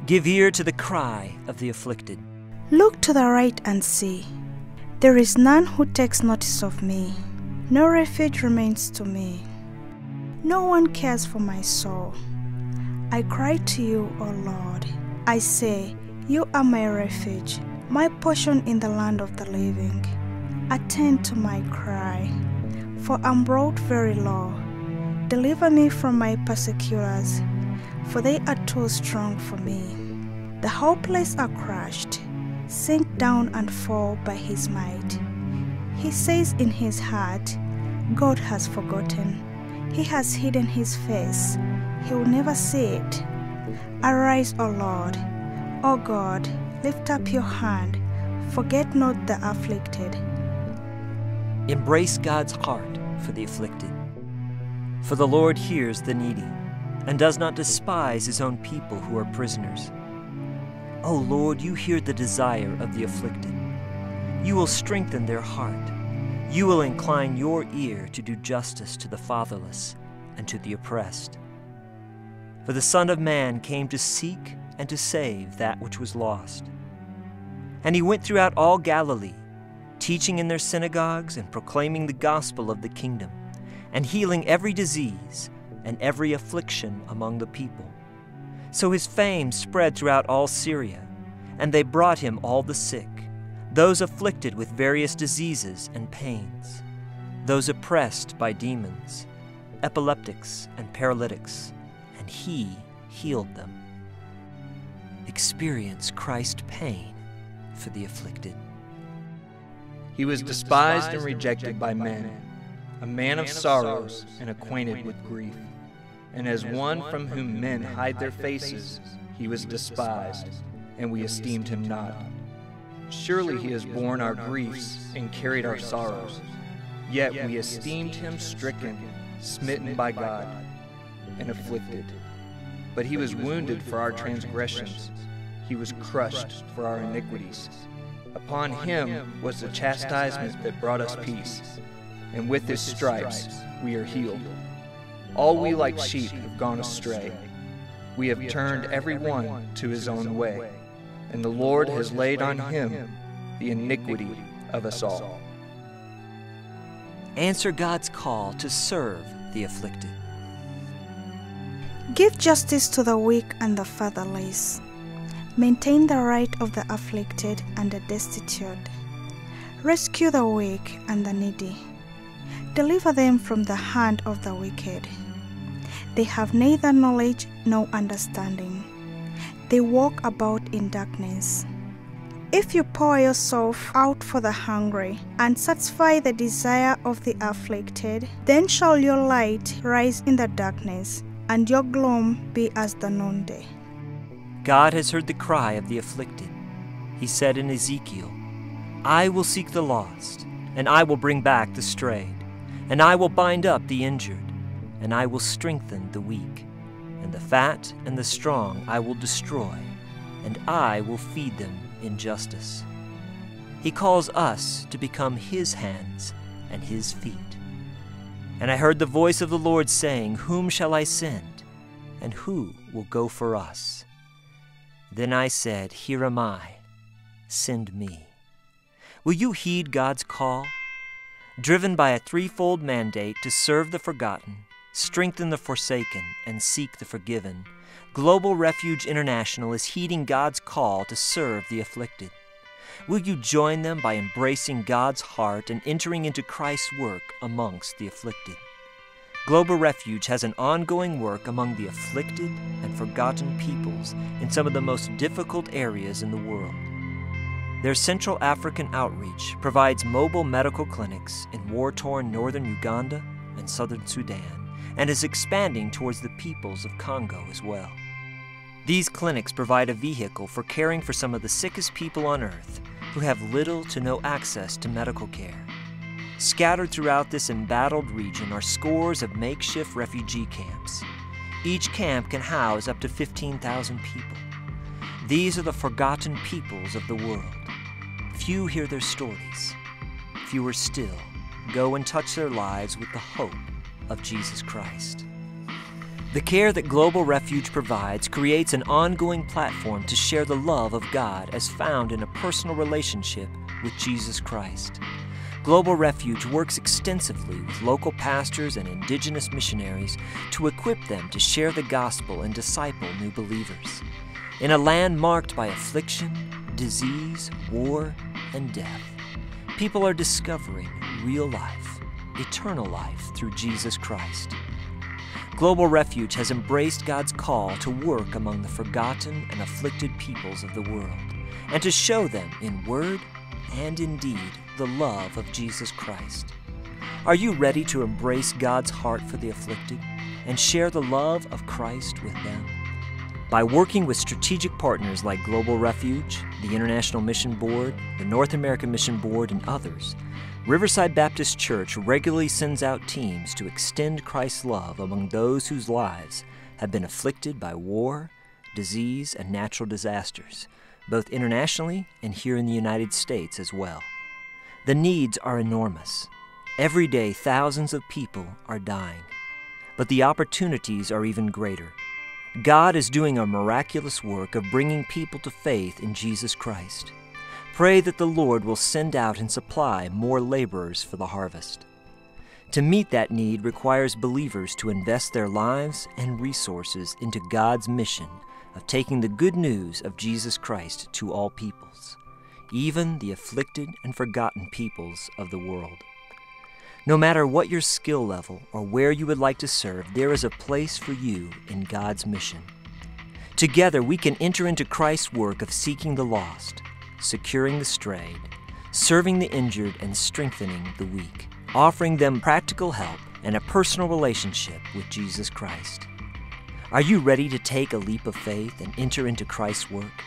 Give ear to the cry of the afflicted. Look to the right and see. There is none who takes notice of me. No refuge remains to me. No one cares for my soul. I cry to you, O Lord. I say, you are my refuge, my portion in the land of the living. Attend to my cry, for I'm brought very low. Deliver me from my persecutors, for they are too strong for me. The hopeless are crushed, sink down and fall by his might. He says in his heart, God has forgotten. He has hidden his face. He will never see it. Arise, O Lord. O God, lift up your hand. Forget not the afflicted. Embrace God's heart for the afflicted. For the Lord hears the needy, and does not despise his own people who are prisoners. O Lord, you hear the desire of the afflicted. You will strengthen their heart. You will incline your ear to do justice to the fatherless and to the oppressed. For the Son of Man came to seek and to save that which was lost. And he went throughout all Galilee, teaching in their synagogues and proclaiming the gospel of the kingdom, and healing every disease and every affliction among the people. So his fame spread throughout all Syria, and they brought him all the sick, those afflicted with various diseases and pains, those oppressed by demons, epileptics and paralytics, and he healed them. Experience Christ's pain for the afflicted. He was despised and rejected by men, a man of sorrows and acquainted with grief. And as one from whom men hide their faces, he was despised, and we esteemed him not. Surely he has borne our griefs and carried our sorrows. Yet we esteemed him stricken, smitten by God, and afflicted. But he was wounded for our transgressions. He was crushed for our iniquities. Upon him was the chastisement that brought us peace, and with his stripes we are healed. All we like sheep have gone astray. We have turned every one to his own way, and the Lord has laid on him the iniquity of us all. Answer God's call to serve the afflicted. Give justice to the weak and the fatherless. Maintain the right of the afflicted and the destitute. Rescue the weak and the needy. Deliver them from the hand of the wicked. They have neither knowledge nor understanding. They walk about in darkness. If you pour yourself out for the hungry and satisfy the desire of the afflicted, then shall your light rise in the darkness, and your gloom be as the noonday. God has heard the cry of the afflicted. He said in Ezekiel, I will seek the lost, and I will bring back the strayed, and I will bind up the injured, and I will strengthen the weak, and the fat and the strong I will destroy, and I will feed them in justice. He calls us to become his hands and his feet. And I heard the voice of the Lord saying, Whom shall I send, and who will go for us? Then I said, Here am I, send me. Will you heed God's call? Driven by a threefold mandate to serve the forgotten, strengthen the forsaken, and seek the forgiven, Global Refuge International is heeding God's call to serve the afflicted. Will you join them by embracing God's heart and entering into Christ's work amongst the afflicted? Global Refuge has an ongoing work among the afflicted and forgotten peoples in some of the most difficult areas in the world. Their Central African outreach provides mobile medical clinics in war-torn northern Uganda and southern Sudan, and is expanding towards the peoples of Congo as well. These clinics provide a vehicle for caring for some of the sickest people on earth who have little to no access to medical care. Scattered throughout this embattled region are scores of makeshift refugee camps. Each camp can house up to 15,000 people. These are the forgotten peoples of the world. Few hear their stories. Fewer still go and touch their lives with the hope of Jesus Christ. The care that Global Refuge provides creates an ongoing platform to share the love of God as found in a personal relationship with Jesus Christ. Global Refuge works extensively with local pastors and indigenous missionaries to equip them to share the gospel and disciple new believers. In a land marked by affliction, disease, war, and death, people are discovering real life, eternal life through Jesus Christ. Global Refuge has embraced God's call to work among the forgotten and afflicted peoples of the world, and to show them in word and in deed the love of Jesus Christ. Are you ready to embrace God's heart for the afflicted and share the love of Christ with them? By working with strategic partners like Global Refuge, the International Mission Board, the North American Mission Board, and others, Riverside Baptist Church regularly sends out teams to extend Christ's love among those whose lives have been afflicted by war, disease, and natural disasters, both internationally and here in the United States as well. The needs are enormous. Every day, thousands of people are dying, but the opportunities are even greater. God is doing a miraculous work of bringing people to faith in Jesus Christ. Pray that the Lord will send out and supply more laborers for the harvest. To meet that need requires believers to invest their lives and resources into God's mission of taking the good news of Jesus Christ to all peoples, even the afflicted and forgotten peoples of the world. No matter what your skill level or where you would like to serve, there is a place for you in God's mission. Together we can enter into Christ's work of seeking the lost, securing the strayed, serving the injured, and strengthening the weak, offering them practical help and a personal relationship with Jesus Christ. Are you ready to take a leap of faith and enter into Christ's work?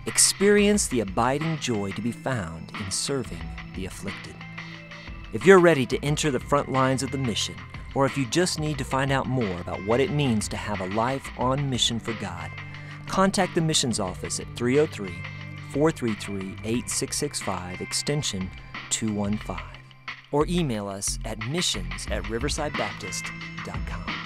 Experience the abiding joy to be found in serving the afflicted. If you're ready to enter the front lines of the mission, or if you just need to find out more about what it means to have a life on mission for God, contact the missions office at 303-433-8665 extension 215, or email us at missions@riversidebaptist.com.